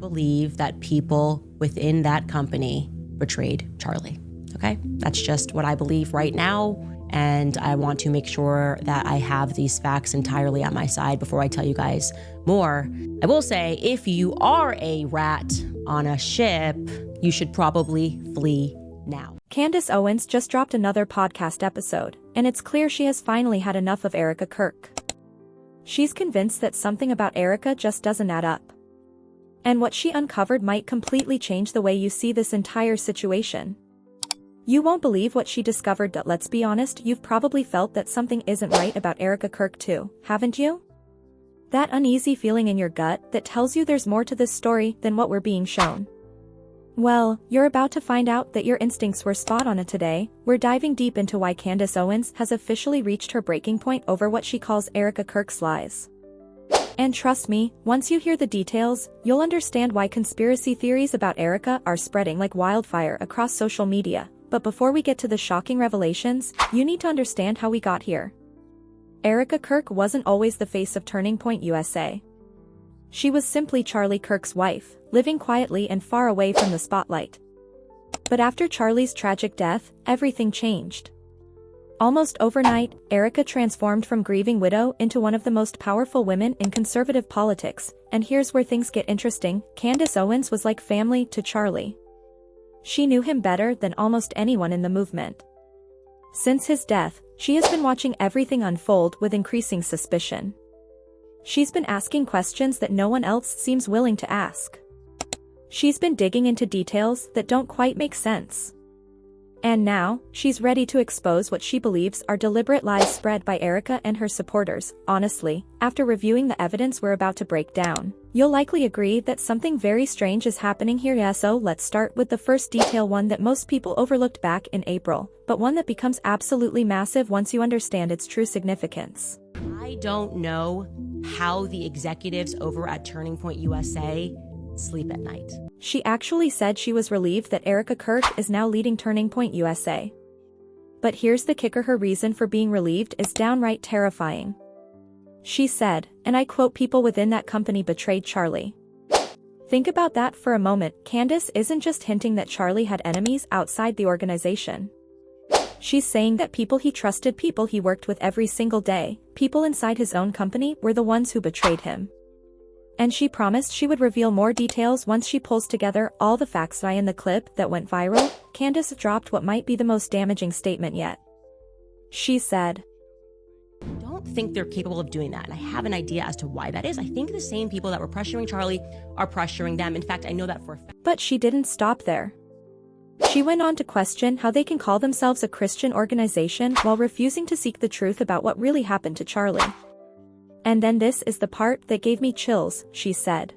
believe that people within that company betrayed Charlie. Okay? That's just what I believe right now. And I want to make sure that I have these facts entirely on my side before I tell you guys more. I will say, if you are a rat on a ship, you should probably flee now. Candace Owens just dropped another podcast episode, and it's clear she has finally had enough of Erika Kirk. She's convinced that something about Erika just doesn't add up. And what she uncovered might completely change the way you see this entire situation. You won't believe what she discovered, but let's be honest, you've probably felt that something isn't right about Erika Kirk too, haven't you? That uneasy feeling in your gut that tells you there's more to this story than what we're being shown. Well, you're about to find out that your instincts were spot on today. We're diving deep into why Candace Owens has officially reached her breaking point over what she calls Erika Kirk's lies. And trust me, once you hear the details, you'll understand why conspiracy theories about Erika are spreading like wildfire across social media. But before we get to the shocking revelations, you need to understand how we got here. Erika Kirk wasn't always the face of Turning Point USA. She was simply Charlie Kirk's wife, living quietly and far away from the spotlight. But after Charlie's tragic death, everything changed. Almost overnight, Erika transformed from grieving widow into one of the most powerful women in conservative politics, and here's where things get interesting. Candace Owens was like family to Charlie. She knew him better than almost anyone in the movement. Since his death, she has been watching everything unfold with increasing suspicion. She's been asking questions that no one else seems willing to ask. She's been digging into details that don't quite make sense. And now, she's ready to expose what she believes are deliberate lies spread by Erika and her supporters. Honestly, after reviewing the evidence we're about to break down, you'll likely agree that something very strange is happening here. Yeah, so let's start with the first detail, one that most people overlooked back in April, but one that becomes absolutely massive once you understand its true significance. I don't know how the executives over at Turning Point USA sleep at night. She actually said she was relieved that Erika Kirk is now leading Turning Point USA. But here's the kicker: her reason for being relieved is downright terrifying. She said, and I quote, "People within that company betrayed Charlie." Think about that for a moment. Candace isn't just hinting that Charlie had enemies outside the organization. She's saying that people he trusted, people he worked with every single day, people inside his own company, were the ones who betrayed him. And she promised she would reveal more details once she pulls together all the facts. In the clip that went viral, Candace dropped what might be the most damaging statement yet. She said, "I don't think they're capable of doing that, and I have an idea as to why that is. I think the same people that were pressuring Charlie are pressuring them. In fact, I know that for a fact." But she didn't stop there. She went on to question how they can call themselves a Christian organization while refusing to seek the truth about what really happened to Charlie. And then this is the part that gave me chills, she said.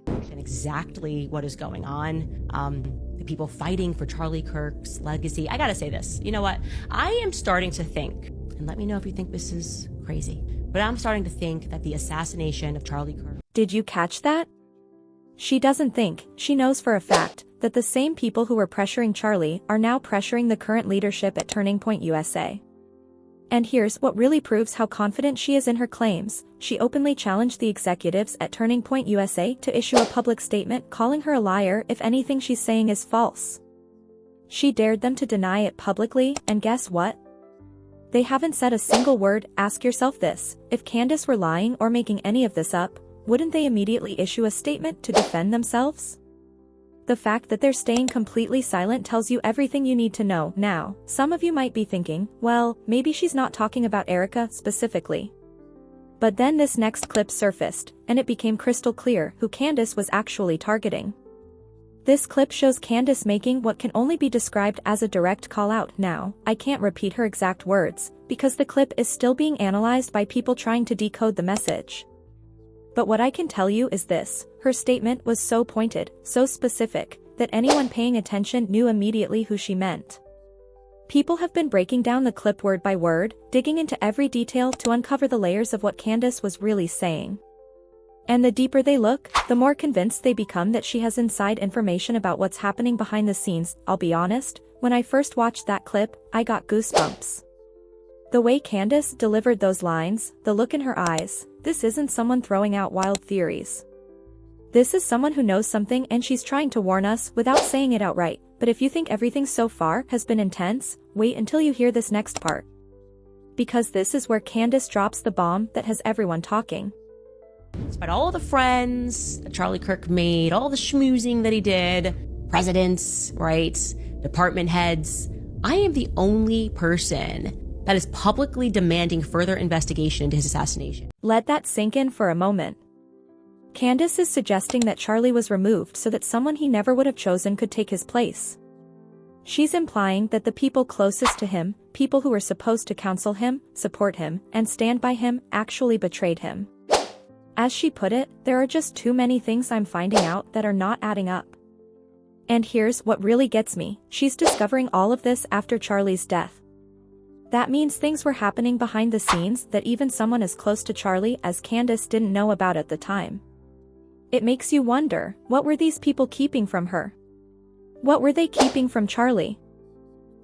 And exactly what is going on, the people fighting for Charlie Kirk's legacy. I gotta say this, you know what? I am starting to think, and let me know if you think this is crazy, but I'm starting to think that the assassination of Charlie Kirk. Did you catch that? She doesn't think, she knows for a fact, that the same people who were pressuring Charlie are now pressuring the current leadership at Turning Point USA. And here's what really proves how confident she is in her claims. She openly challenged the executives at Turning Point USA to issue a public statement calling her a liar if anything she's saying is false. She dared them to deny it publicly, and guess what? They haven't said a single word. Ask yourself this: if Candace were lying or making any of this up, wouldn't they immediately issue a statement to defend themselves? The fact that they're staying completely silent tells you everything you need to know. Now, some of you might be thinking, well, maybe she's not talking about Erika specifically. But then this next clip surfaced, and it became crystal clear who Candace was actually targeting. This clip shows Candace making what can only be described as a direct call-out. Now, I can't repeat her exact words, because the clip is still being analyzed by people trying to decode the message. But what I can tell you is this: her statement was so pointed, so specific, that anyone paying attention knew immediately who she meant. People have been breaking down the clip word by word, digging into every detail to uncover the layers of what Candace was really saying. And the deeper they look, the more convinced they become that she has inside information about what's happening behind the scenes. I'll be honest, when I first watched that clip, I got goosebumps. The way Candace delivered those lines, the look in her eyes, this isn't someone throwing out wild theories. This is someone who knows something and she's trying to warn us without saying it outright. But if you think everything so far has been intense, wait until you hear this next part. Because this is where Candace drops the bomb that has everyone talking. Despite all the friends that Charlie Kirk made, all the schmoozing that he did, presidents, right, department heads, I am the only person that is publicly demanding further investigation into his assassination. Let that sink in for a moment. Candace is suggesting that Charlie was removed so that someone he never would have chosen could take his place. She's implying that the people closest to him, people who were supposed to counsel him, support him, and stand by him, actually betrayed him. As she put it, there are just too many things I'm finding out that are not adding up. And here's what really gets me, she's discovering all of this after Charlie's death. That means things were happening behind the scenes that even someone as close to Charlie as Candace didn't know about at the time. It makes you wonder, what were these people keeping from her? What were they keeping from Charlie?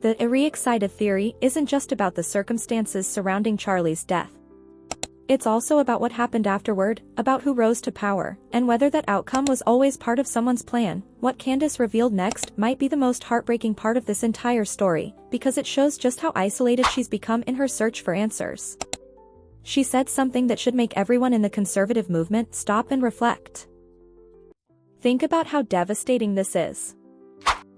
The Erika theory isn't just about the circumstances surrounding Charlie's death. It's also about what happened afterward, about who rose to power, and whether that outcome was always part of someone's plan. What Candace revealed next might be the most heartbreaking part of this entire story, because it shows just how isolated she's become in her search for answers. She said something that should make everyone in the conservative movement stop and reflect. Think about how devastating this is.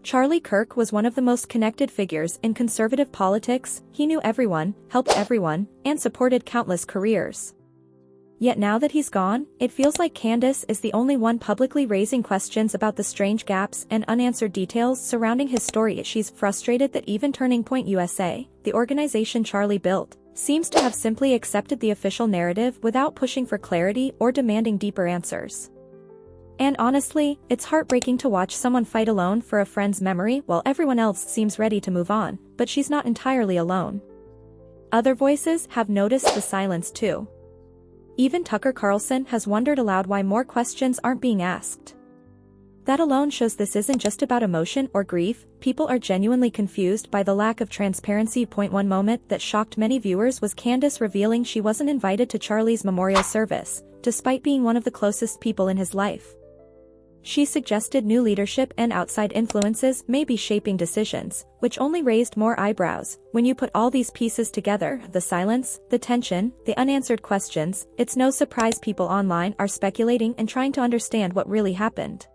Charlie Kirk was one of the most connected figures in conservative politics. He knew everyone, helped everyone, and supported countless careers. Yet now that he's gone, it feels like Candace is the only one publicly raising questions about the strange gaps and unanswered details surrounding his story. She's frustrated that even Turning Point USA, the organization Charlie built, seems to have simply accepted the official narrative without pushing for clarity or demanding deeper answers. And honestly, it's heartbreaking to watch someone fight alone for a friend's memory while everyone else seems ready to move on, but she's not entirely alone. Other voices have noticed the silence too. Even Tucker Carlson has wondered aloud why more questions aren't being asked. That alone shows this isn't just about emotion or grief, people are genuinely confused by the lack of transparency. One moment that shocked many viewers was Candace revealing she wasn't invited to Charlie's memorial service, despite being one of the closest people in his life. She suggested new leadership and outside influences may be shaping decisions, which only raised more eyebrows. When you put all these pieces together, the silence, the tension, the unanswered questions, it's no surprise people online are speculating and trying to understand what really happened.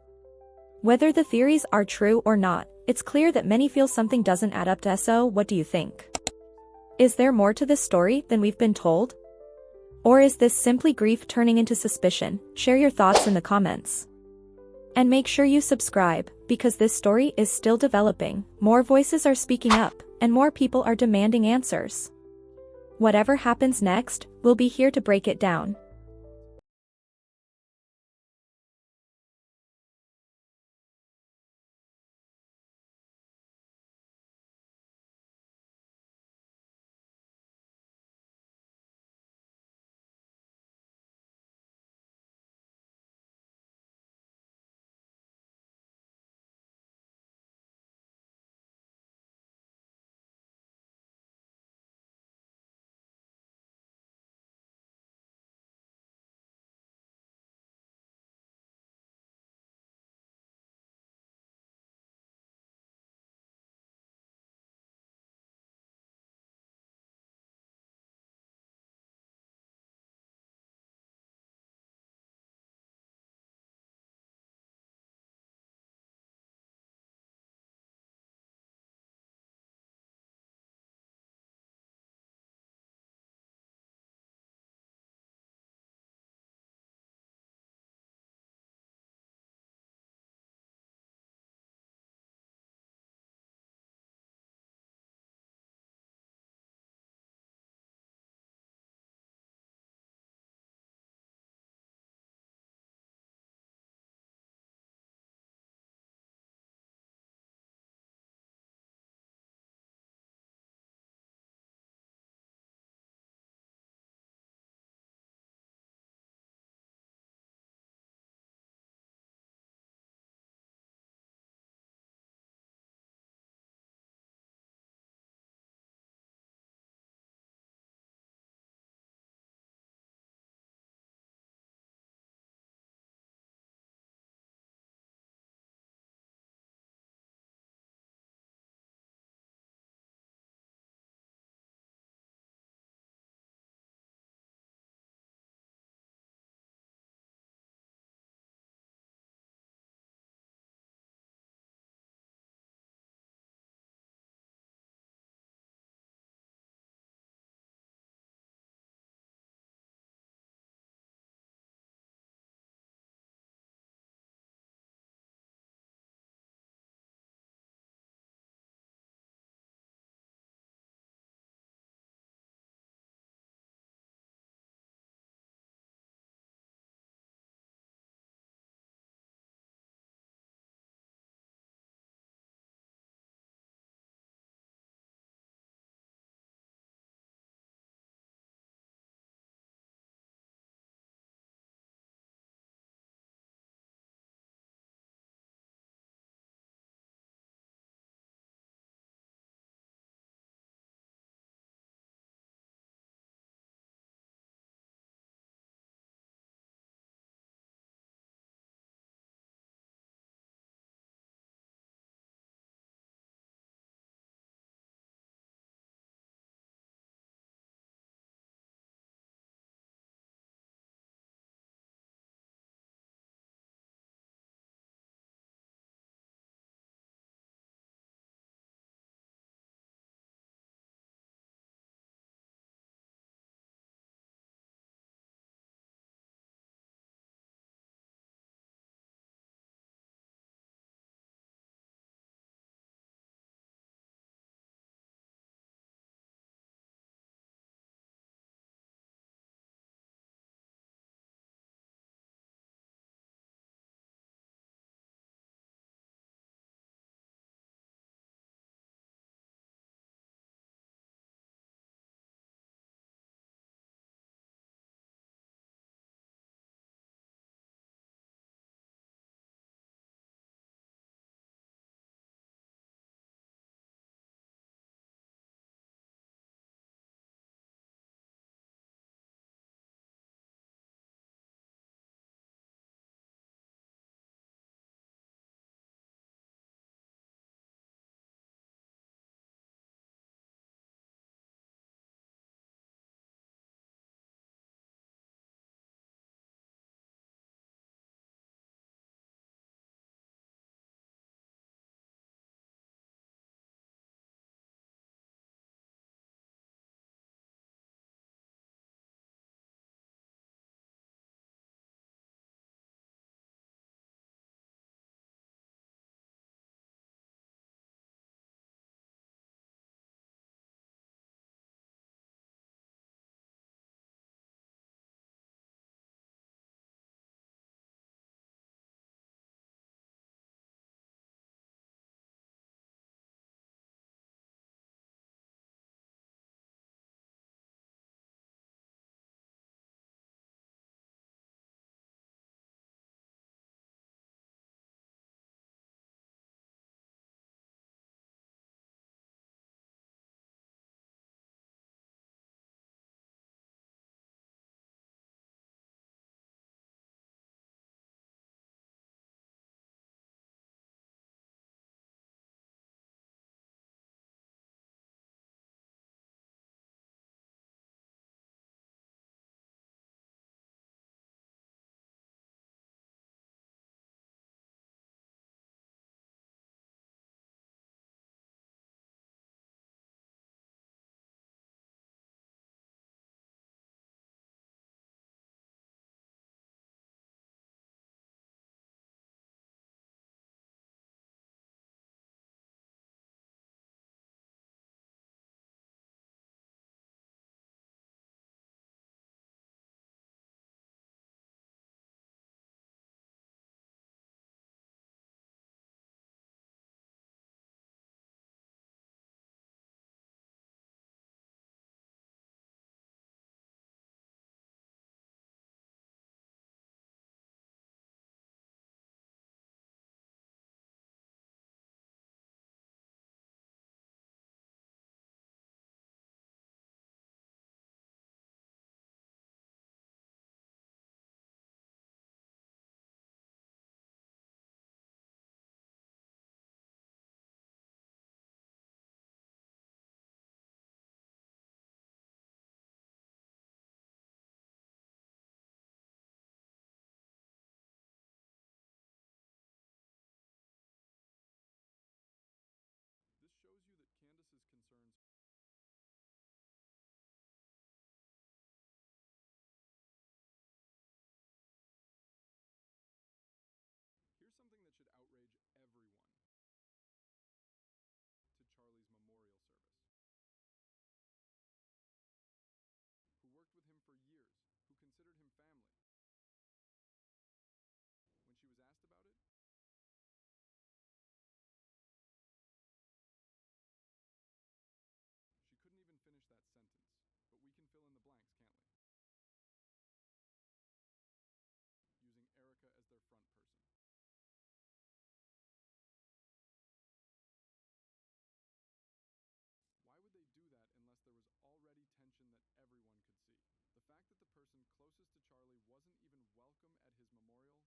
Whether the theories are true or not, it's clear that many feel something doesn't add up. So, what do you think? Is there more to this story than we've been told? Or is this simply grief turning into suspicion? Share your thoughts in the comments. And make sure you subscribe, because this story is still developing, more voices are speaking up, and more people are demanding answers. Whatever happens next, we'll be here to break it down. closest to Charlie wasn't even welcome at his memorial?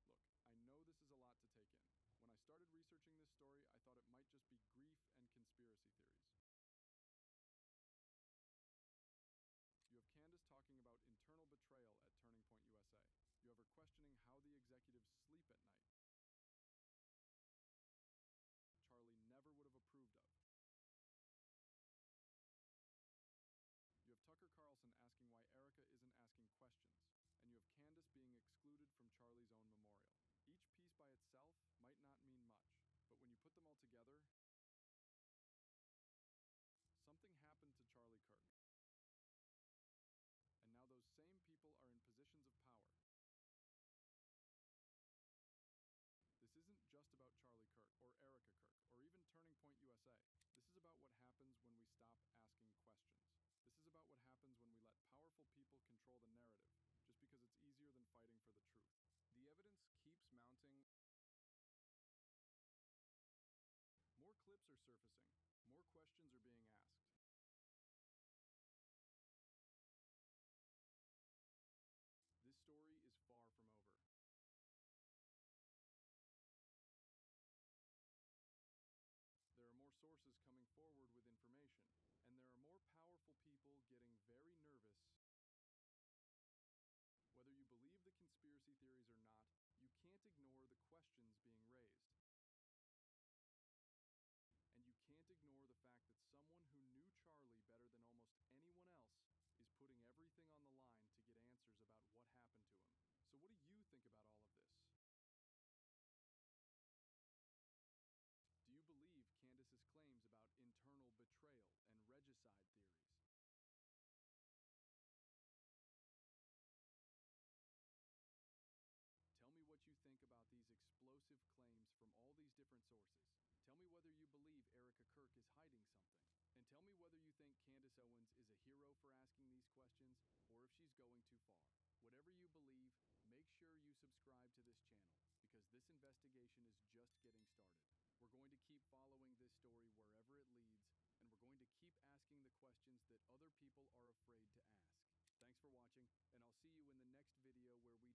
Look, I know this is a lot to take in. When I started researching this story, I thought it might just be grief and conspiracy theories. You have Candace talking about internal betrayal at Turning Point USA. You have her questioning how the executives sleep at night. Charlie never would have approved of. You have Tucker Carlson asking why Erika isn't asking questions, and you have Candace being excluded from Charlie's own memorial. Each piece by itself might not mean much, but when you put them all together, something happened to Charlie Kirk. And now those same people are in positions of power. This isn't just about Charlie Kirk, or Erika Kirk, or even Turning Point USA. This is about what happens when we stop asking questions. This is about what happens when we let powerful people control the narrative, just because it's easier than fighting for the truth. The evidence keeps mounting. More clips are surfacing. More questions are being asked. This story is far from over. There are more sources coming forward with information, and there are more powerful people getting very nervous. Whether you believe the conspiracy theories or not, you can't ignore the questions being raised. And you can't ignore the fact that someone who knew Charlie better than almost anyone else is putting everything on the line to get answers about what happened to him. So what do you think about all of this? Do you believe Candace's claims about internal betrayal and regicide theories? Tell me what you think about these explosive claims from all these different sources. Tell me whether you believe Erika Kirk is hiding something. And tell me whether you think Candace Owens is a hero for asking these questions, or if she's going too far. Whatever you believe, make sure you subscribe to this channel, because this investigation is just getting started. We're going to keep following this story wherever it leads, and we're going to keep asking the questions that other people are afraid to ask. Thanks for watching, and I'll see you in the next video where we